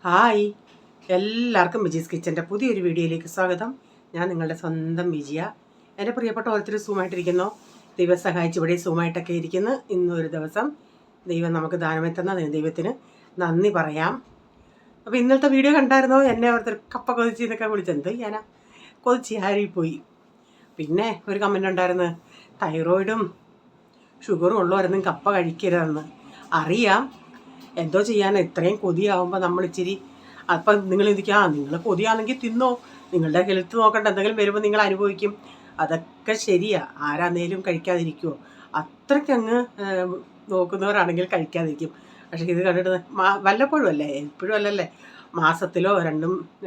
Hi, എല്ലാവർക്കും വിജീസ് കിച്ചൻ്റെ പുതിയൊരു വീഡിയോയിലേക്ക് സ്വാഗതം. ഞാൻ നിങ്ങളുടെ സ്വന്തം വിജയ. എൻ്റെ പ്രിയപ്പെട്ട ഓരോരുത്തർ സൂമായിട്ടിരിക്കുന്നു. ദൈവം സഹായിച്ച് ഇവിടെ സൂമായിട്ടൊക്കെ ഇരിക്കുന്നു. ഇന്നൊരു ദിവസം ദൈവം നമുക്ക് ദാനമായി തന്ന ദൈവത്തിന് നന്ദി പറയാം. അപ്പോൾ ഇന്നലത്തെ വീഡിയോ കണ്ടായിരുന്നോ? എന്നെ ഓരോരുത്തർ കപ്പ കൊതിച്ച് എന്നൊക്കെ വിളിച്ചെന്ത് ഞാനാ കൊതിച്ച് ആരിപ്പോയി. പിന്നെ ഒരു കമൻ്റ് ഉണ്ടായിരുന്നു, തൈറോയിഡും ഷുഗറും ഉള്ളവരൊന്നും കപ്പ കഴിക്കരുതെന്ന്. അറിയാം, എന്തോ ചെയ്യാൻ ഇത്രയും കൊതിയാവുമ്പോൾ നമ്മൾ ഇച്ചിരി അപ്പം നിങ്ങൾ ഇരിക്കുക, നിങ്ങൾ കൊതിയാണെങ്കിൽ തിന്നോ, നിങ്ങളുടെ ഹെൽത്ത് നോക്കണ്ട, എന്തെങ്കിലും വരുമ്പോൾ നിങ്ങൾ അനുഭവിക്കും. അതൊക്കെ ശരിയാ, ആരാന്നേലും കഴിക്കാതിരിക്കുമോ? അത്രയ്ക്കങ്ങ് നോക്കുന്നവരാണെങ്കിൽ കഴിക്കാതിരിക്കും. പക്ഷേ ഇത് കണ്ടിട്ട് വല്ലപ്പോഴും അല്ലേ, എപ്പോഴും അല്ലല്ലേ, മാസത്തിലോ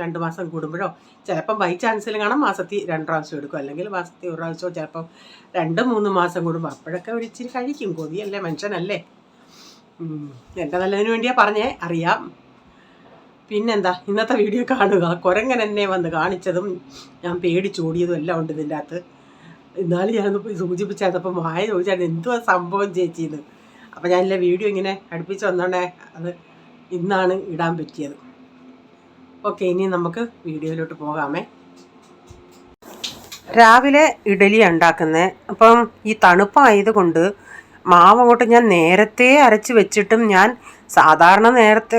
രണ്ട് മാസം കൂടുമ്പോഴോ, ചിലപ്പം ബൈ ചാൻസിൽ കാണാം മാസത്തിൽ 2 പ്രാവശ്യം എടുക്കും, അല്ലെങ്കിൽ മാസത്തിൽ 1 പ്രാവശ്യമോ, ചിലപ്പം 2-3 മാസം കൂടുമ്പോൾ അപ്പോഴൊക്കെ ഒരു ഇച്ചിരി കഴിക്കും. കൊതിയല്ലേ, മനുഷ്യനല്ലേ. എൻ്റെ നല്ലതിന് വേണ്ടിയാണ് പറഞ്ഞേ, അറിയാം. പിന്നെന്താ, ഇന്നത്തെ വീഡിയോ കാണുക. കുരങ്ങൻ എന്നെ വന്ന് കാണിച്ചതും ഞാൻ പേടിച്ചോടിയതും എല്ലാം ഉണ്ട് ഇതിൻ്റെ അകത്ത്. എന്നാലും ഞാനൊന്ന് സൂചിപ്പിച്ചപ്പോൾ വായ ചോദിച്ചാൽ എന്തുവാ സംഭവം ചേച്ചിന്ന്. അപ്പോൾ ഞാനില്ല വീഡിയോ ഇങ്ങനെ അടുപ്പിച്ച് വന്നോണ്ടേ അത് ഇന്നാണ് ഇടാൻ പറ്റിയത്. ഓക്കെ, ഇനി നമുക്ക് വീഡിയോയിലോട്ട് പോകാമേ. രാവിലെ ഇഡലി ഉണ്ടാക്കുന്നത്. അപ്പം ഈ തണുപ്പായതുകൊണ്ട് മാവ് അങ്ങോട്ട് ഞാൻ നേരത്തെ അരച്ച് വെച്ചിട്ടും, ഞാൻ സാധാരണ നേരത്തെ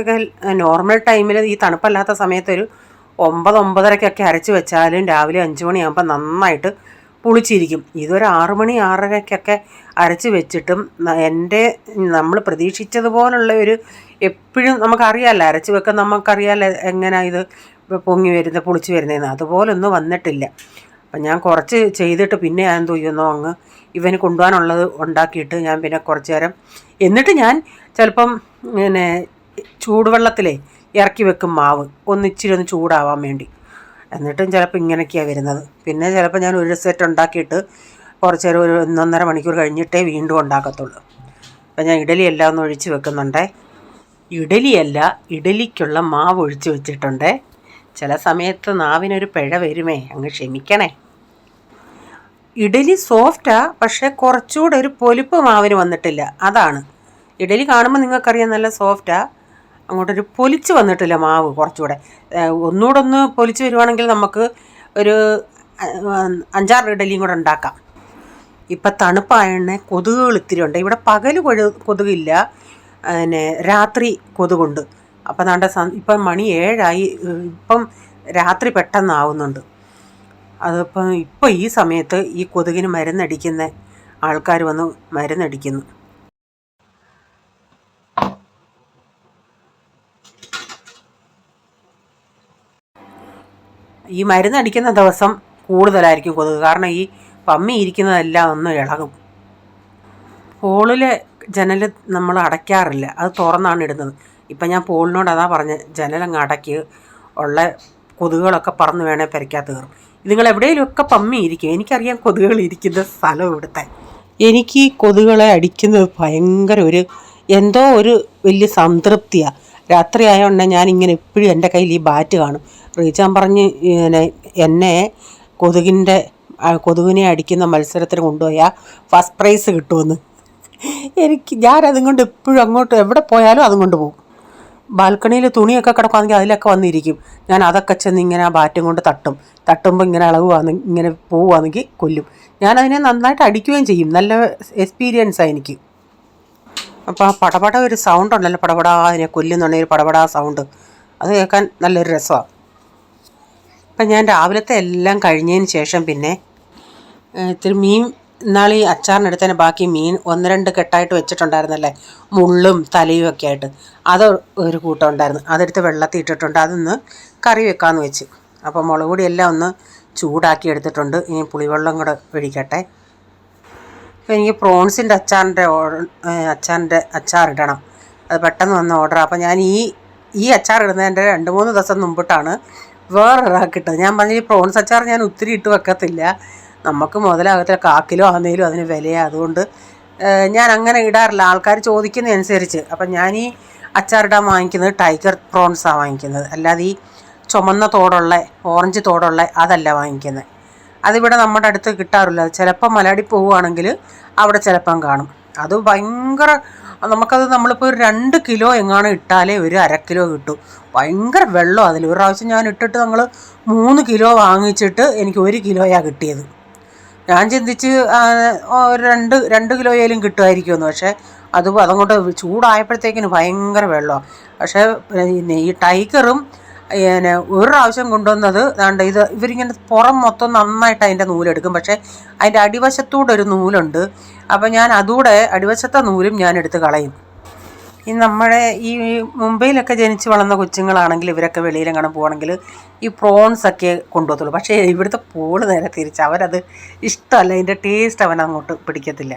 നോർമൽ ടൈമിൽ ഈ തണുപ്പല്ലാത്ത സമയത്ത് ഒരു 9-9:30 അരച്ച് വെച്ചാലും രാവിലെ 5 മണിയാകുമ്പോൾ നന്നായിട്ട് പുളിച്ചിരിക്കും. ഇതൊരു 6 മണി 6:30 അരച്ച് വെച്ചിട്ടും നമ്മൾ പ്രതീക്ഷിച്ചതുപോലുള്ള ഒരു, എപ്പോഴും നമുക്കറിയാമല്ലോ അരച്ച് വെക്കാൻ, നമുക്കറിയാമല്ലോ എങ്ങനെയാണ് ഇത് പൊങ്ങി വരുന്നത്, പുളിച്ച് വരുന്നതെന്ന്. അതുപോലൊന്നും വന്നിട്ടില്ല. അപ്പം ഞാൻ കുറച്ച് ചെയ്തിട്ട് പിന്നെ ഞാൻ തോന്നുന്നു അങ്ങ് ഇവന് കൊണ്ടുപോകാനുള്ളത് ഉണ്ടാക്കിയിട്ട് ഞാൻ പിന്നെ കുറച്ച് നേരം, എന്നിട്ട് ഞാൻ ചിലപ്പം ഇങ്ങനെ ചൂടുവെള്ളത്തിലേ ഇറക്കി വെക്കും മാവ്, ഇച്ചിരി ഒന്ന് ചൂടാവാൻ വേണ്ടി. എന്നിട്ടും ചിലപ്പോൾ ഇങ്ങനെയൊക്കെയാണ് വരുന്നത്. പിന്നെ ചിലപ്പോൾ ഞാൻ ഒരു സെറ്റ് ഉണ്ടാക്കിയിട്ട് കുറച്ച് നേരം ഒരു 1-1.5 മണിക്കൂർ കഴിഞ്ഞിട്ടേ വീണ്ടും ഉണ്ടാക്കത്തുള്ളൂ. അപ്പം ഞാൻ ഇഡലിയെല്ലാം ഒന്ന് ഒഴിച്ച് വെക്കുന്നുണ്ടേ. ഇഡലിക്കുള്ള മാവ് ഒഴിച്ച് വെച്ചിട്ടുണ്ടേ. ചില സമയത്ത് നാവിനൊരു പിഴ വരുമേ, അങ്ങ് ക്ഷമിക്കണേ. ഇഡലി സോഫ്റ്റാ, പക്ഷേ കുറച്ചുകൂടെ ഒരു പൊലിപ്പ് മാവിന് വന്നിട്ടില്ല. അതാണ്, ഇഡലി കാണുമ്പോൾ നിങ്ങൾക്കറിയാം നല്ല സോഫ്റ്റാ, അങ്ങോട്ടൊരു പൊലിച്ച് വന്നിട്ടില്ല മാവ്. കുറച്ചുകൂടെ ഒന്നുകൂടെ ഒന്ന് പൊലിച്ച് വരുവാണെങ്കിൽ നമുക്ക് ഒരു 5-6 ഇഡലിയും കൂടെ ഉണ്ടാക്കാം. ഇപ്പം തണുപ്പായണേ കൊതുകുകൾ ഇത്തിരി ഉണ്ട്. ഇവിടെ പകൽ കൊതുകില്ല, പിന്നെ രാത്രി കൊതുകുണ്ട്. അപ്പം ഇപ്പം മണി 7 ഇപ്പം രാത്രി പെട്ടെന്നാവുന്നുണ്ട്. അതിപ്പം ഈ സമയത്ത് ഈ കൊതുകിന് മരുന്നടിക്കുന്ന ആൾക്കാർ വന്ന് മരുന്നടിക്കുന്നു. ഈ മരുന്നടിക്കുന്ന ദിവസം കൂടുതലായിരിക്കും കൊതുക്, കാരണം ഈ പമ്മി ഇരിക്കുന്നതെല്ലാം ഒന്ന് ഇളകും. പോളിലെ ജനൽ നമ്മൾ അടയ്ക്കാറില്ല, അത് തുറന്നാണ് ഇടുന്നത്. ഇപ്പം ഞാൻ പോളിനോട് അതാ പറഞ്ഞത്, ജനലങ്ങ് അടയ്ക്ക്, ഉള്ള കൊതുകുകളൊക്കെ പറന്ന് വേണേൽ പെരയ്ക്കകത്ത് കയറും. നിങ്ങൾ എവിടെയെങ്കിലുമൊക്കെ പമ്മി ഇരിക്കും. എനിക്കറിയാം കൊതുകുകൾ ഇരിക്കുന്ന സ്ഥലം ഇവിടുത്തെ. എനിക്ക് ഈ കൊതുകുകളെ അടിക്കുന്നത് ഭയങ്കര എന്തോ ഒരു വലിയ സംതൃപ്തിയാണ്. രാത്രി ആയതുകൊണ്ട് ഞാനിങ്ങനെ എപ്പോഴും എൻ്റെ കയ്യിൽ ഈ ബാറ്റ് കാണും. റീച്ചാൻ പറഞ്ഞ് എന്നെ കൊതുകിനെ അടിക്കുന്ന മത്സരത്തിന് കൊണ്ടുപോയാൽ ഫസ്റ്റ് പ്രൈസ് കിട്ടുമെന്ന്. ഞാനതും കൊണ്ട് എപ്പോഴും അങ്ങോട്ട് എവിടെ പോയാലും അതും കൊണ്ട് പോകും. ബാൽക്കണിയിൽ തുണിയൊക്കെ കിടക്കുകയാണെങ്കിൽ അതിലൊക്കെ വന്നിരിക്കും. ഞാൻ അതൊക്കെ ചെന്ന് ഇങ്ങനെ ആ ബാറ്റും കൊണ്ട് തട്ടുമ്പോൾ ഇങ്ങനെ ഇങ്ങനെ പോവുകയാണെങ്കിൽ കൊല്ലും. ഞാനതിനെ നന്നായിട്ട് അടിക്കുകയും ചെയ്യും. നല്ല എക്സ്പീരിയൻസാണ് എനിക്ക്. അപ്പോൾ ആ പടപട ഒരു സൗണ്ട് ഉണ്ടല്ലോ, പടപടാ അതിനെ കൊല്ലുന്നുണ്ടെങ്കിൽ പടപടാ സൗണ്ട്, അത് കേൾക്കാൻ നല്ലൊരു രസമാണ്. അപ്പം ഞാൻ രാവിലത്തെ എല്ലാം കഴിഞ്ഞതിന് ശേഷം പിന്നെ ഇത്തിരി മീൻ, ഇന്നാൾ ഈ അച്ചാറിനെടുത്തതിന് ബാക്കി മീൻ 1-2 കെട്ടായിട്ട് വെച്ചിട്ടുണ്ടായിരുന്നല്ലേ, മുള്ളും തലയും ഒക്കെ ആയിട്ട്, അത് ഒരു കൂട്ടം ഉണ്ടായിരുന്നു. അതെടുത്ത് വെള്ളത്തിൽ ഇട്ടിട്ടുണ്ട്, അതൊന്ന് കറി വെക്കാമെന്ന് വെച്ച്. അപ്പോൾ മുളക് പൊടി എല്ലാം ഒന്ന് ചൂടാക്കി എടുത്തിട്ടുണ്ട്. ഇനി പുളിവെള്ളം കൂടെ ഒഴിക്കട്ടെ. അപ്പോൾ എനിക്ക് പ്രോൺസിൻ്റെ അച്ചാറിൻ്റെ അച്ചാറിടണം. അത് പെട്ടെന്ന് വന്ന ഓർഡറാണ്. അപ്പോൾ ഞാൻ ഈ അച്ചാറിടുന്നതിൻ്റെ 2-3 ദിവസം മുമ്പിട്ടാണ് വേറൊരാൾക്കിട്ടത്. ഞാൻ പറഞ്ഞ ഈ പ്രോൺസ് അച്ചാർ ഞാൻ ഒത്തിരി ഇട്ട് വെക്കത്തില്ല, നമുക്ക് മുതലാകത്തില്ല. 1 കിലോ ആകുന്നതിലും അതിന് വിലയാണ്. അതുകൊണ്ട് ഞാൻ അങ്ങനെ ഇടാറില്ല, ആൾക്കാർ ചോദിക്കുന്നതനുസരിച്ച്. അപ്പം ഞാൻ ഈ അച്ചാറിടാൻ വാങ്ങിക്കുന്നത് ടൈഗർ പ്രോൺസാണ് വാങ്ങിക്കുന്നത്, അല്ലാതെ ഈ ചുമന്ന തോടുള്ള ഓറഞ്ച് തോടുള്ള അതല്ല വാങ്ങിക്കുന്നത്. അതിവിടെ നമ്മുടെ അടുത്ത് കിട്ടാറില്ല. ചിലപ്പോൾ മലയാടി പോവുകയാണെങ്കിൽ അവിടെ ചിലപ്പം കാണും. അത് ഭയങ്കര, നമുക്കത് നമ്മളിപ്പോൾ ഒരു 2 കിലോ എങ്ങാനും ഇട്ടാലേ ഒരു 1/2 കിലോ കിട്ടും. ഭയങ്കര വെള്ളം അതിൽ. ഒരു പ്രാവശ്യം ഞാൻ ഇട്ടിട്ട് ഞങ്ങൾ 3 കിലോ വാങ്ങിച്ചിട്ട് എനിക്ക് 1 കിലോയാണ് കിട്ടിയത്. ഞാൻ ചിന്തിച്ച് രണ്ട് കിലോയിലും കിട്ടുമായിരിക്കുമെന്ന്. പക്ഷേ അതങ്ങോട്ട് ചൂടായപ്പോഴത്തേക്കിന് ഭയങ്കര വെള്ളമാണ്. പക്ഷേ ഈ ടൈഗറും ഒരു പ്രാവശ്യം കൊണ്ടുവന്നത് ഇവരിങ്ങനെ പുറം മൊത്തം നന്നായിട്ട് അതിൻ്റെ നൂലെടുക്കും. പക്ഷേ അതിൻ്റെ അടിവശത്തൂടെ ഒരു നൂലുണ്ട്. അപ്പോൾ ഞാൻ അതൂടെ അടിവശത്തെ നൂലും ഞാൻ എടുത്ത് കളയും. ഈ നമ്മുടെ ഈ മുംബൈയിലൊക്കെ ജനിച്ച് വളർന്ന കൊച്ചുങ്ങളാണെങ്കിൽ ഇവരൊക്കെ വെളിയിലെങ്ങാനും പോകണമെങ്കിൽ ഈ പ്രോൺസൊക്കെ കൊണ്ടുപോകത്തുള്ളൂ. പക്ഷേ ഇവിടുത്തെ പോള് നേരെ തിരിച്ച്, അവരത് ഇഷ്ടമല്ല, അതിൻ്റെ ടേസ്റ്റ് അവനങ്ങോട്ട് പിടിക്കത്തില്ല.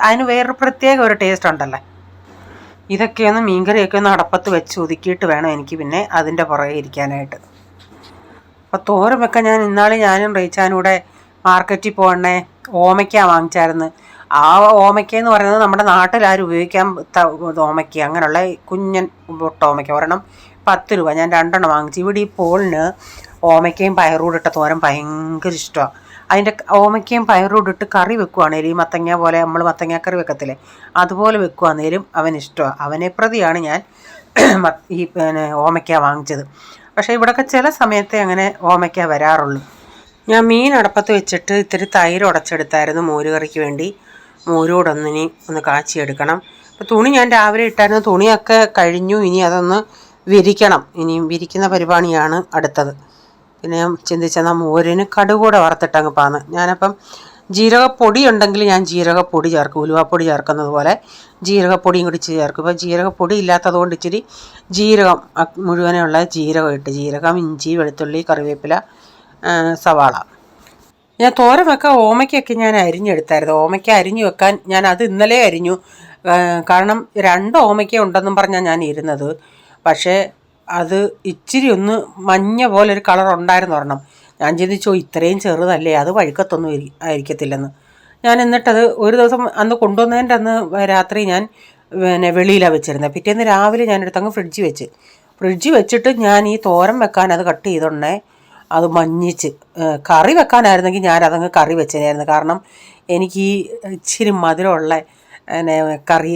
അതിന് വേറൊരു പ്രത്യേക ഒരു ടേസ്റ്റ് ഉണ്ടല്ലോ. ഇതൊക്കെയൊന്ന് മീൻകറിയൊക്കെ ഒന്ന് അടപ്പത്ത് വെച്ച് ഒതുക്കിയിട്ട് വേണം എനിക്ക് പിന്നെ അതിൻ്റെ പുറകെ ഇരിക്കാനായിട്ട്. അപ്പോൾ തോരൻ വെക്കാൻ ഞാനും റീച്ചാനും കൂടെ മാർക്കറ്റിൽ പോകണേ ഓമയ്ക്ക വാങ്ങിച്ചായിരുന്നു. ആ ഓമയ്ക്ക എന്ന് പറയുന്നത് നമ്മുടെ നാട്ടിലാരും ഉപയോഗിക്കാൻ ഓമയ്ക്ക, അങ്ങനെയുള്ള കുഞ്ഞൻ പൊട്ട ഓമയ്ക്ക. ഒരെണ്ണം 10 രൂപ. ഞാൻ 2 വാങ്ങിച്ചു. ഇവിടെ ഈ പോളിന് ഓമയ്ക്കയും പയറൂടെ ഇട്ട തോരൻ ഭയങ്കര ഇഷ്ടമാണ്. അതിൻ്റെ ഓമയ്ക്കയും പയറൂടിട്ട് കറി വെക്കുവാണേലും ഈ മത്തങ്ങ പോലെ നമ്മൾ മത്തങ്ങ കറി വെക്കത്തില്ലേ, അതുപോലെ വെക്കുവാന്നേലും അവനിഷ്ടമാണ്. അവനെ പ്രതിയാണ് ഞാൻ ഈ ഓമയ്ക്ക വാങ്ങിച്ചത്. പക്ഷേ ഇവിടെയൊക്കെ ചില സമയത്തെ അങ്ങനെ ഓമയ്ക്ക വരാറുള്ളൂ. ഞാൻ മീൻ അടപ്പത്ത് വെച്ചിട്ട് ഇത്തിരി തൈര് ഉടച്ചെടുത്തായിരുന്നു മോരുകറിക്ക് വേണ്ടി. മോരൂടൊന്നിനി ഒന്ന് കാച്ചിയെടുക്കണം. അപ്പോൾ തുണി ഞാൻ രാവിലെ ഇട്ടായിരുന്നു. തുണിയൊക്കെ കഴിഞ്ഞു. ഇനി അതൊന്ന് വിരിക്കണം. ഇനിയും വിരിക്കുന്ന പരിപാടിയാണ് അടുത്തത്. പിന്നെ ഞാൻ ചിന്തിച്ചെന്നാൽ മോരിന് കടുകൂടെ വറുത്തിട്ടങ്ങ് പാന്ന്. ഞാനപ്പം ജീരകപ്പൊടി ഉണ്ടെങ്കിൽ ഞാൻ ജീരകപ്പൊടി ചേർക്കും, ഉലുവാപ്പൊടി ചേർക്കുന്നത് പോലെ ജീരകപ്പൊടിയും കൂടി ചേർക്കും. ഇപ്പോൾ ജീരകപ്പൊടി ഇല്ലാത്തതുകൊണ്ട് ഇച്ചിരി ജീരകം, മുഴുവനുള്ള ജീരകം ഇട്ട്, ജീരകം, ഇഞ്ചി, വെളുത്തുള്ളി, കറിവേപ്പില, സവാള. ഞാൻ തോരൻ വെക്കാൻ ഓമയ്ക്കൊക്കെ ഞാൻ അരിഞ്ഞെടുത്തായിരുന്നു. ഓമയ്ക്ക അരിഞ്ഞു വെക്കാൻ അത് ഇന്നലെ അരിഞ്ഞു. കാരണം 2 ഓമയ്ക്ക ഉണ്ടെന്നും പറഞ്ഞാൽ ഞാൻ ഇരുന്നത്. പക്ഷേ അത് ഇച്ചിരി ഒന്ന് മഞ്ഞ പോലെ ഒരു കളർ ഉണ്ടായിരുന്നു ഒരെണ്ണം. ഞാൻ ചിന്തിച്ചോ ഇത്രയും ചെറുതല്ലേ, അത് വഴുക്കത്തൊന്നും ആയിരിക്കത്തില്ലെന്ന്. ഞാൻ എന്നിട്ടത് ഒരു ദിവസം അന്ന് കൊണ്ടുവന്നതിൻ്റെ അന്ന് രാത്രി ഞാൻ വെളിയിലാണ് വെച്ചിരുന്നത്. പിറ്റേന്ന് രാവിലെ ഞാനെടുത്തങ്ങ് ഫ്രിഡ്ജിൽ വെച്ചിട്ട് ഞാൻ ഈ തോരൻ വെക്കാൻ അത് കട്ട് ചെയ്തോണ്ടേ അത് മഞ്ഞിച്ച്. കറി വെക്കാനായിരുന്നെങ്കിൽ ഞാനതങ്ങ് കറി വെച്ചതായിരുന്നു. കാരണം എനിക്ക് ഈ ഇച്ചിരി മധുരമുള്ള കറി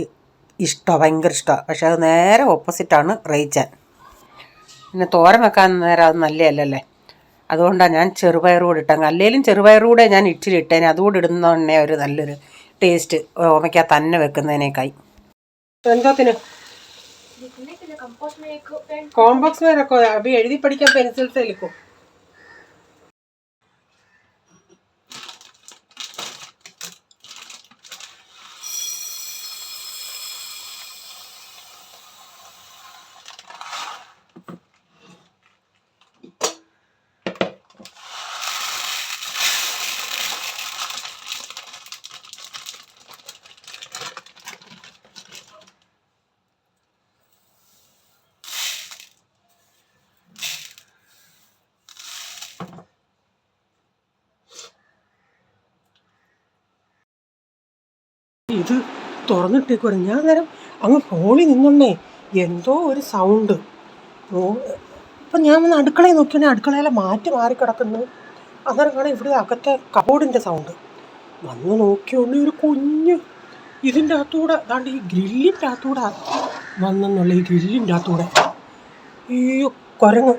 ഇഷ്ടമാണ്, ഭയങ്കര ഇഷ്ടമാണ്. പക്ഷേ അത് നേരെ ഓപ്പോസിറ്റാണ് റീച്ചാൻ. പിന്നെ തോരൻ വെക്കാൻ നേരം അത് നല്ലതല്ലല്ലേ. അതുകൊണ്ടാണ് ഞാൻ ചെറുപയർ കൂടെ ഇട്ടങ്ങ്. അല്ലെങ്കിലും ചെറുപയർ കൂടെ ഞാൻ ഇച്ചിരി ഇട്ടേനെ. അതുകൂടെ ഇടുന്നതന്നെ ഒരു നല്ലൊരു ടേസ്റ്റ് ഓമയ്ക്ക തന്നെ വെക്കുന്നതിനേക്കായി. എന്തോത്തിന് കോമ്പോക്സ് വേറൊക്കെ അഭി എഴുതി പഠിക്കാൻ പെൻസിൽസ് എടുക്കും. ഇത് തുറന്നിട്ടേക്കുവാ. ഞാൻ നേരം അങ്ങ് ഫോണിൽ നിന്നോണ്ടേ എന്തോ ഒരു സൗണ്ട്. ഇപ്പം ഞാൻ വന്ന് അടുക്കളയിൽ നോക്കിയാണെങ്കിൽ അടുക്കളയിലെ മാറ്റി മാറിക്കിടക്കുന്നു. അന്നേരം കാണാം ഇവിടെ അകത്തെ കബോർഡിൻ്റെ സൗണ്ട്. വന്ന് നോക്കിയോണ്ട് ഒരു കുഞ്ഞ് ഇതിൻ്റെ അകത്തൂടെ അതാണ്ട് ഈ ഗ്രില്ലിൻ്റെ അകത്തൂടെ വന്നെന്നുള്ള, ഈ ഗ്രില്ലിൻ്റെ അകത്തൂടെ ഈ കുരങ്ങ്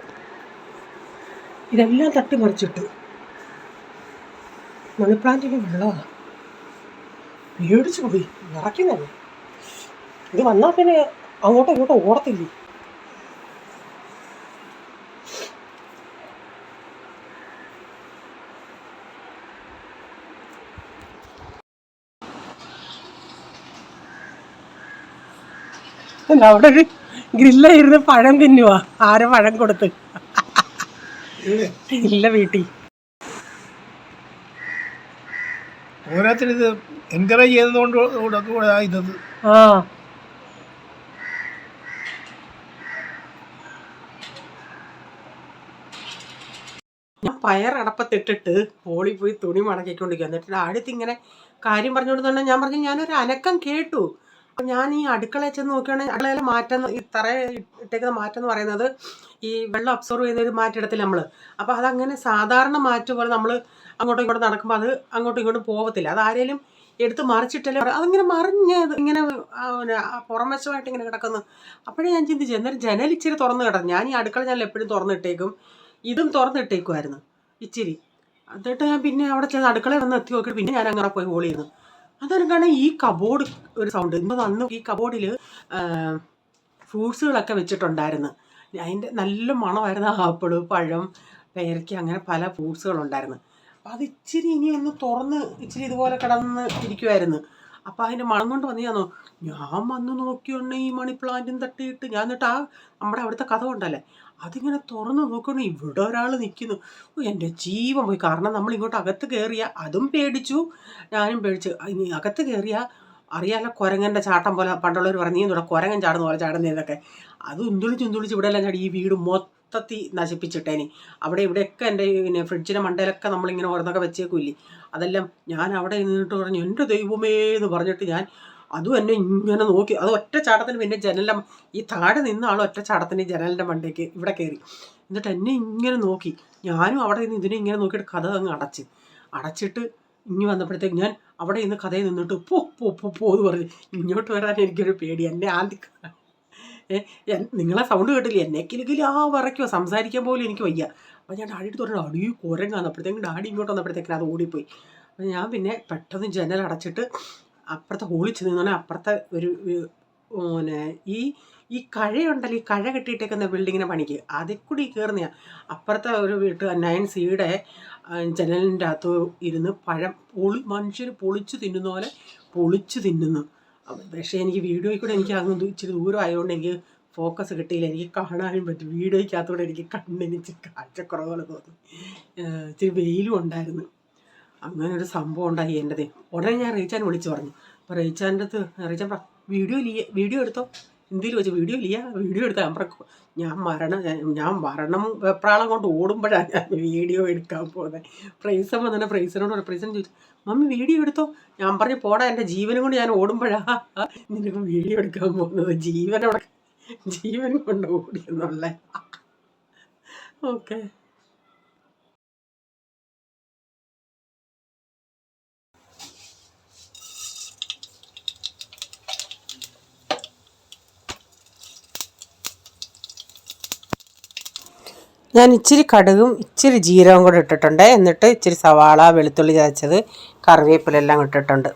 ഇതെല്ലാം തട്ടിമറിച്ചിട്ട്. മണിപ്ലാന്റിന് വെള്ളമാണ്. പേടിച്ചു പോയി, ഇറക്കുന്നല്ലേ. ഇത് വന്നാൽ പിന്നെ അങ്ങോട്ടും ഇങ്ങോട്ടും ഓടത്തില്ലേ. അവിടെ ഒരു ഗ്രില്ലായിരുന്ന് പഴം തിന്നുവാ. ആരെ പഴം കൊടുത്ത് ഇല്ല വീട്ടിൽ. ഓരോരുത്തർ ഇത് എൻകറേജ് ചെയ്തതുകൊണ്ട് ഇതത്. ആ ഞാൻ പയറടപ്പത്തിട്ടിട്ട് പോളി പോയി തുണി മടക്കിക്കൊണ്ടിരിക്കുക. എന്നിട്ട് അടുത്തിങ്ങനെ കാര്യം പറഞ്ഞുകൊടുത്തോണ്ട് ഞാൻ പറഞ്ഞു ഞാനൊരു അനക്കം കേട്ടു. അപ്പം ഞാൻ ഈ അടുക്കളയിൽ ചെന്ന് നോക്കുകയാണെങ്കിൽ അടുക്കളയിൽ മാറ്റം, ഈ തറയിൽ ഇട്ടേക്കുന്ന മാറ്റം എന്ന് പറയുന്നത് ഈ വെള്ളം അബ്സോർവ് ചെയ്തൊരു മാറ്റിടത്തില്ല നമ്മൾ. അപ്പോൾ അതങ്ങനെ സാധാരണ മാറ്റ് പോലെ നമ്മൾ അങ്ങോട്ടും ഇങ്ങോട്ടും നടക്കുമ്പോൾ അത് അങ്ങോട്ടും ഇങ്ങോട്ടും പോകത്തില്ല. അതാരേലും എടുത്ത് മറിച്ചിട്ടല്ലേ അതിങ്ങനെ മറിഞ്ഞത് ഇങ്ങനെ പുറംവശമായിട്ട് ഇങ്ങനെ കിടക്കുന്നു. അപ്പോഴേ ഞാൻ ചിന്തിച്ചു എന്നാലും ജനൽ ഇച്ചിരി തുറന്ന് കിടന്നു. ഞാൻ ഈ അടുക്കള ജനൽ എപ്പോഴും തുറന്നിട്ടേക്കും, ഇതും തുറന്നിട്ടേക്കുമായിരുന്നു ഇച്ചിരി. എന്നിട്ട് ഞാൻ പിന്നെ അവിടെ ചെന്ന് അടുക്കളയിൽ വന്ന് എത്തി നോക്കിയിട്ട് പിന്നെ ഞാൻ അങ്ങനെ പോയി ഹോൾ ചെയ്യുന്നു. അതെനിക്കാണ് ഈ കബോർഡ് ഒരു സൗണ്ട്. ഇന്ന് അന്ന് ഈ കബോർഡിൽ ഫ്രൂട്ട്സുകളൊക്കെ വെച്ചിട്ടുണ്ടായിരുന്നു. അതിൻ്റെ നല്ല മണമായിരുന്നു. ആപ്പിള്, പഴം, പേരയ്ക്ക, അങ്ങനെ പല ഫ്രൂട്ട്സുകളുണ്ടായിരുന്നു. അപ്പോൾ അത് ഇച്ചിരി ഇനി ഒന്ന് തുറന്ന് ഇച്ചിരി ഇതുപോലെ കിടന്ന് ഇരിക്കുമായിരുന്നു. അപ്പോൾ അതിൻ്റെ മണം കൊണ്ട് ഞാൻ വന്ന് നോക്കിയോണ്ട് ഈ മണി പ്ലാന്റും തട്ടിയിട്ട് ഞാൻ എന്നിട്ട് നമ്മുടെ അവിടുത്തെ കഥ കൊണ്ടല്ലേ അതിങ്ങനെ തുറന്ന് നോക്കണം, ഇവിടെ ഒരാൾ നിൽക്കുന്നു. എൻ്റെ ജീവൻ പോയി. കാരണം നമ്മൾ ഇങ്ങോട്ട് അകത്ത് കയറിയ അതും പേടിച്ചു, ഞാനും പേടിച്ചു. ഇനി അകത്ത് കയറിയ അറിയാലോ കുരങ്ങൻ്റെ ചാട്ടം പോലെ പണ്ടുള്ളവർ പറഞ്ഞു ഇവിടെ കുരങ്ങൻ ചാടുന്ന പോലെ ചാടുന്നതൊക്കെ. അത് ഉന്തുളിച്ച് ഇവിടെ എല്ലാം ചാടി ഈ വീട് മൊത്തത്തിൽ നശിപ്പിച്ചിട്ടേനി. അവിടെ ഇവിടെയൊക്കെ എൻ്റെ പിന്നെ ഫ്രിഡ്ജിൻ്റെ മണ്ടയിലൊക്കെ നമ്മളിങ്ങനെ ഓരോന്നൊക്കെ വെച്ചേക്കില്ലേ, അതെല്ലാം ഞാൻ അവിടെ നിന്നിട്ട് പറഞ്ഞു എൻ്റെ ദൈവമേ എന്ന് പറഞ്ഞിട്ട് ഞാൻ അതും എന്നെ ഇങ്ങനെ നോക്കി. അത് ഒറ്റ ചാട്ടത്തിന് പിന്നെ ജനലിൻ്റെ ഈ താഴെ നിന്ന ആൾ ഒറ്റ ചാട്ടത്തിന് ജനലിൻ്റെ മണ്ടയ്ക്ക് ഇവിടെ കയറി. എന്നിട്ട് എന്നെ ഇങ്ങനെ നോക്കി. ഞാനും അവിടെ നിന്ന് ഇതിനെ ഇങ്ങനെ നോക്കിയിട്ട് കഥ അങ്ങ് അടച്ചിട്ട് ഇനി വന്നപ്പോഴത്തേക്ക് ഞാൻ അവിടെ നിന്ന് കഥയിൽ നിന്നിട്ട് പോന്ന് പറഞ്ഞു. ഇങ്ങോട്ട് വരാൻ എനിക്കൊരു പേടി. എന്നെ നിങ്ങളെ സൗണ്ട് കേട്ടില്ലേ, എന്നെ കിലുകിൽ വിറയ്ക്കുമോ, സംസാരിക്കാൻ പോലും എനിക്ക് വയ്യ. അപ്പോൾ ഞാൻ ഡാഡിയിട്ട് പറഞ്ഞു ഡാഡി കുരങ്ങാന്നപ്പോഴത്തേക്കും ഡാഡി ഇങ്ങോട്ട് വന്നപ്പോഴത്തേക്കും അത് ഓടിപ്പോയി. അപ്പോൾ ഞാൻ പിന്നെ പെട്ടെന്ന് ജനൽ അടച്ചിട്ട് അപ്പുറത്തെ ഹോളിൽ ചെന്ന് പറഞ്ഞാൽ അപ്പുറത്തെ ഒരു പിന്നെ ഈ കഴയുണ്ടല്ലോ, ഈ കഴ കെട്ടിയിട്ടേക്കുന്ന ബിൽഡിങ്ങിനെ പണിക്ക് അതിൽ കൂടി കയറുന്നതാണ്. അപ്പുറത്തെ ഒരു വീട്ട് 9Cയുടെ ജനലിൻ്റെ അകത്ത് ഇരുന്ന് പഴം മനുഷ്യർ പൊളിച്ച് തിന്നുന്ന പോലെ പൊളിച്ച് തിന്നുന്നു. പക്ഷേ എനിക്ക് വീഡിയോയിൽ കൂടെ എനിക്ക് അങ്ങ് ഇച്ചിരി ദൂരം ആയതുകൊണ്ട് എനിക്ക് ഫോക്കസ് കിട്ടിയില്ല, എനിക്ക് കാണാനും പറ്റും. വീഡിയോയ്ക്കകത്തൂടെ എനിക്ക് കണ്ണിന് ഇച്ചിരി കാഴ്ചക്കുറവുകൾ തോന്നി. ഇച്ചിരി വെയിലും ഉണ്ടായിരുന്നു. അങ്ങനെ ഒരു സംഭവം ഉണ്ടായി എൻ്റെത്. ഉടനെ ഞാൻ റീച്ചാൻ വിളിച്ചു പറഞ്ഞു. അപ്പോൾ റീച്ചാൻ്റെ അടുത്ത് റീച്ചാൻ വീഡിയോ എടുത്തോ, എന്തെങ്കിലും വെച്ച് വീഡിയോ എടുത്താൽ ഞാൻ മരണം വെപ്രാളം കൊണ്ട് ഓടുമ്പോഴാണ് ഞാൻ വീഡിയോ എടുക്കാൻ പോകുന്നത്. പ്രൈസമ്മ തന്നെ പ്രൈസനോട് പ്രൈസൻ ചോദിച്ചു മമ്മി വീഡിയോ എടുത്തോ. ഞാൻ പറഞ്ഞു പോടാ, എൻ്റെ ജീവനും കൊണ്ട് ഞാൻ ഓടുമ്പോഴാണ് നിനക്ക് വീഡിയോ എടുക്കാൻ പോകുന്നത്, ജീവൻ കൊണ്ട് ഓടിയെന്നുള്ള. ഓക്കെ. ഞാൻ ഇച്ചിരി കടുകും ഇച്ചിരി ജീരകവും കൂടെ ഇട്ടിട്ടുണ്ട്. എന്നിട്ട് ഇച്ചിരി സവാള, വെളുത്തുള്ളി ചതച്ചത്, കറിവേപ്പിലെല്ലാം ഇട്ടിട്ടുണ്ട്.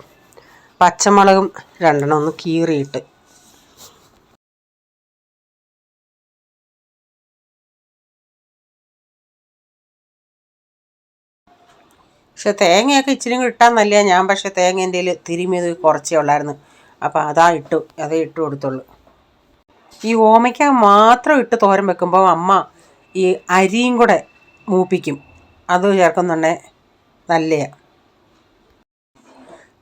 പച്ചമുളകും 2 ഒന്ന് കീറിയിട്ട്. പക്ഷെ തേങ്ങയൊക്കെ ഇച്ചിരി ഇട്ടാൽ നല്ല. ഞാൻ പക്ഷേ തേങ്ങ എൻ്റെ കയ്യിൽ തിരുമിയത് കുറച്ചേ ഉള്ളായിരുന്നു. അപ്പോൾ അതേ ഇട്ട് കൊടുത്തുള്ളൂ. ഈ ഓമയ്ക്ക മാത്രം ഇട്ട് തോരൻ വെക്കുമ്പോൾ അമ്മ ഈ അരിയും കൂടെ മൂപ്പിക്കും, അത് ചേർക്കുന്നുണ്ടേ നല്ലതാണ്.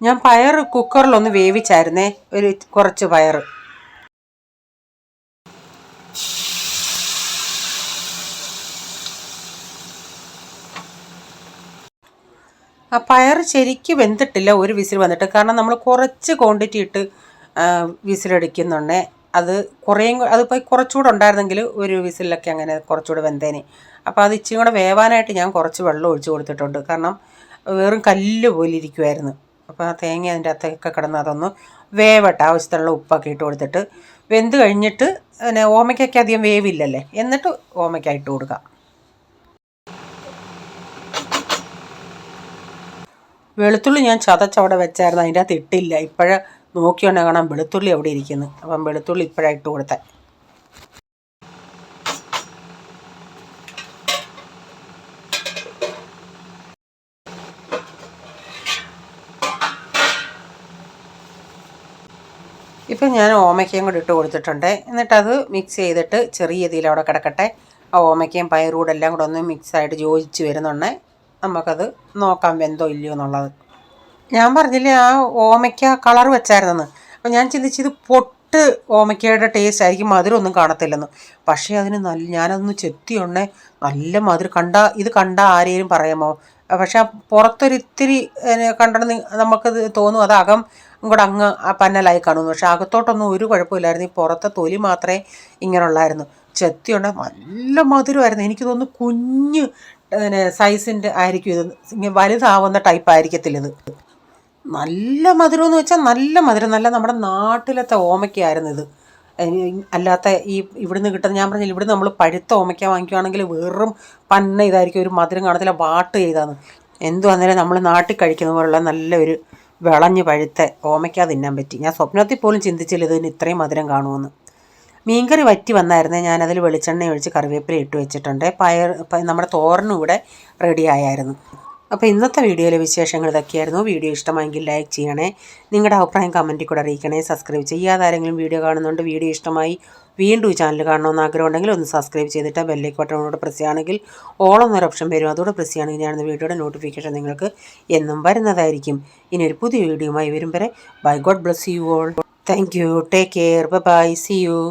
ഞാൻ പയർ കുക്കറിലൊന്ന് വേവിച്ചായിരുന്നേ, കുറച്ച് പയർ. ആ പയർ ശരിക്കും വെന്തിട്ടില്ല, ഒരു വിസിൽ വന്നിട്ട്. കാരണം നമ്മൾ കുറച്ച് ക്വാണ്ടിറ്റി ഇട്ട് വിസിലടിക്കുന്നുണ്ടേ. അതിപ്പോൾ കുറച്ചുകൂടെ ഉണ്ടായിരുന്നെങ്കിൽ ഒരു വിസിലൊക്കെ അങ്ങനെ കുറച്ചുകൂടെ വെന്തേനെ. അപ്പോൾ അത് ഇച്ചിരി കൂടെ വേവാനായിട്ട് ഞാൻ കുറച്ച് വെള്ളം ഒഴിച്ച് കൊടുത്തിട്ടുണ്ട്. കാരണം വെറും കല്ല് പോലെ ഇരിക്കുമായിരുന്നു. അപ്പോൾ ആ തേങ്ങ അതിൻ്റെ അകത്തൊക്കെ കിടന്ന് അതൊന്ന് വേവട്ടെ. ആവശ്യത്തിനുള്ള ഉപ്പൊക്കെ ഇട്ട് കൊടുത്തിട്ട് വെന്ത് കഴിഞ്ഞിട്ട് പിന്നെ ഓമയ്ക്കൊക്കെ അധികം വേവില്ലല്ലേ, എന്നിട്ട് ഓമയ്ക്ക ഇട്ട് കൊടുക്കാം. വെളുത്തുള്ളി ഞാൻ ചതച്ചവിടെ വെച്ചായിരുന്നു, അതിൻ്റെ അകത്ത് ഇട്ടില്ല. ഇപ്പോഴേ നോക്കിയോണ്ടേ കാണാം വെളുത്തുള്ളി അവിടെ ഇരിക്കുന്നു. അപ്പം വെളുത്തുള്ളി ഇപ്പോഴാണ് ഇട്ട് കൊടുത്തേ. ഇപ്പം ഞാൻ ഓമയ്ക്കയും കൂടി ഇട്ട് കൊടുത്തിട്ടുണ്ട്. എന്നിട്ടത് മിക്സ് ചെയ്തിട്ട് ചെറിയ രീതിയിൽ അവിടെ കിടക്കട്ടെ. ആ ഓമയ്ക്കയും പയറൂടെ എല്ലാം കൂടെ ഒന്ന് മിക്സായിട്ട് യോജിച്ച് വരുന്നുണ്ടേ നമുക്കത് നോക്കാം വെന്തോ ഇല്ലയോ എന്നുള്ളത്. ഞാൻ പറഞ്ഞില്ലേ ആ ഓമയ്ക്ക കളർ വെച്ചായിരുന്നെന്ന്. അപ്പോൾ ഞാൻ ചിന്തിച്ചത് പൊട്ട് ഓമയ്ക്കയുടെ ടേസ്റ്റ് ആയിരിക്കും, മധുരമൊന്നും കാണത്തില്ലെന്ന്. പക്ഷേ അതിന് ഞാനതൊന്ന് ചെത്തിയുണ്ടേ നല്ല മധുരം. ഇത് കണ്ട ആരെയും പറയാമോ? പക്ഷെ പുറത്തൊരിത്തിരി കണ്ടെന്ന് നമുക്കത് തോന്നും അത് അകം കൂടെ അങ്ങ് പന്നലായി കാണുന്നു. പക്ഷെ അകത്തോട്ടൊന്നും ഒരു കുഴപ്പമില്ലായിരുന്നു. ഈ പുറത്തെ തൊലി മാത്രമേ ഇങ്ങനെയുള്ളായിരുന്നു. ചെത്തിയുണ്ട് നല്ല മധുരമായിരുന്നു. എനിക്ക് തോന്നുന്നു കുഞ്ഞ് സൈസിൻ്റെ ആയിരിക്കും ഇത്, ഇങ്ങനെ വലുതാവുന്ന ടൈപ്പ് ആയിരിക്കത്തില്ല ഇത്. നല്ല മധുരം എന്ന് വെച്ചാൽ നല്ല മധുരം, നല്ല നമ്മുടെ നാട്ടിലത്തെ ഓമയ്ക്കായിരുന്നു ഇത്. അല്ലാത്ത ഈ ഇവിടുന്ന് കിട്ടുന്ന, ഞാൻ പറഞ്ഞില്ല, ഇവിടുന്ന് നമ്മൾ പഴുത്ത ഓമയ്ക്ക വാങ്ങിക്കുവാണെങ്കിൽ വെറും പന്ന ഇതായിരിക്കും, ഒരു മധുരം കാണത്തില്ല, വാട്ട് ചെയ്താന്ന്. എന്തു അന്നേരം നമ്മൾ നാട്ടിൽ കഴിക്കുന്ന പോലുള്ള നല്ലൊരു വിളഞ്ഞ് പഴുത്ത ഓമയ്ക്ക തിന്നാൻ പറ്റി. ഞാൻ സ്വപ്നത്തിൽ പോലും ചിന്തിച്ചില്ല ഇതിന് ഇത്രയും മധുരം കാണുമെന്ന്. മീൻകറി വറ്റി വന്നായിരുന്നേ, ഞാനതിൽ വെളിച്ചെണ്ണ ഒഴിച്ച് കറിവേപ്പില ഇട്ട് വെച്ചിട്ടുണ്ട്. നമ്മുടെ തോരനും ഇവിടെ റെഡി ആയായിരുന്നു. അപ്പോൾ ഇന്നത്തെ വീഡിയോയിലെ വിശേഷങ്ങൾ ഇതൊക്കെയായിരുന്നു. വീഡിയോ ഇഷ്ടമായെങ്കിൽ ലൈക്ക് ചെയ്യണേ, നിങ്ങളുടെ അഭിപ്രായം കമൻറ്റിൽ കൂടെ അറിയിക്കണേ. സബ്സ്ക്രൈബ് ചെയ്യാതെ ആരെങ്കിലും വീഡിയോ കാണുന്നുണ്ട്, വീഡിയോ ഇഷ്ടമായി വീണ്ടും ഈ ചാനൽ കാണണമെന്ന് ആഗ്രഹം ഉണ്ടെങ്കിൽ ഒന്ന് സബ്സ്ക്രൈബ് ചെയ്തിട്ട് ബെല്ലൈക്കൺ ബട്ടണോട് പ്രസ് ചെയ്യുകയാണെങ്കിൽ ഓൾ എന്നൊരു ഓപ്ഷൻ വരും, അതോടെ പ്രസ് ചെയ്യുകയാണെങ്കിൽ ഞാനിന്ന് വീഡിയോയുടെ നോട്ടിഫിക്കേഷൻ നിങ്ങൾക്ക് എന്നും വരുന്നതായിരിക്കും. ഇനി ഒരു പുതിയ വീഡിയോയുമായി വരും വരെ bye, God bless you all. Thank you, take care, bye, see U.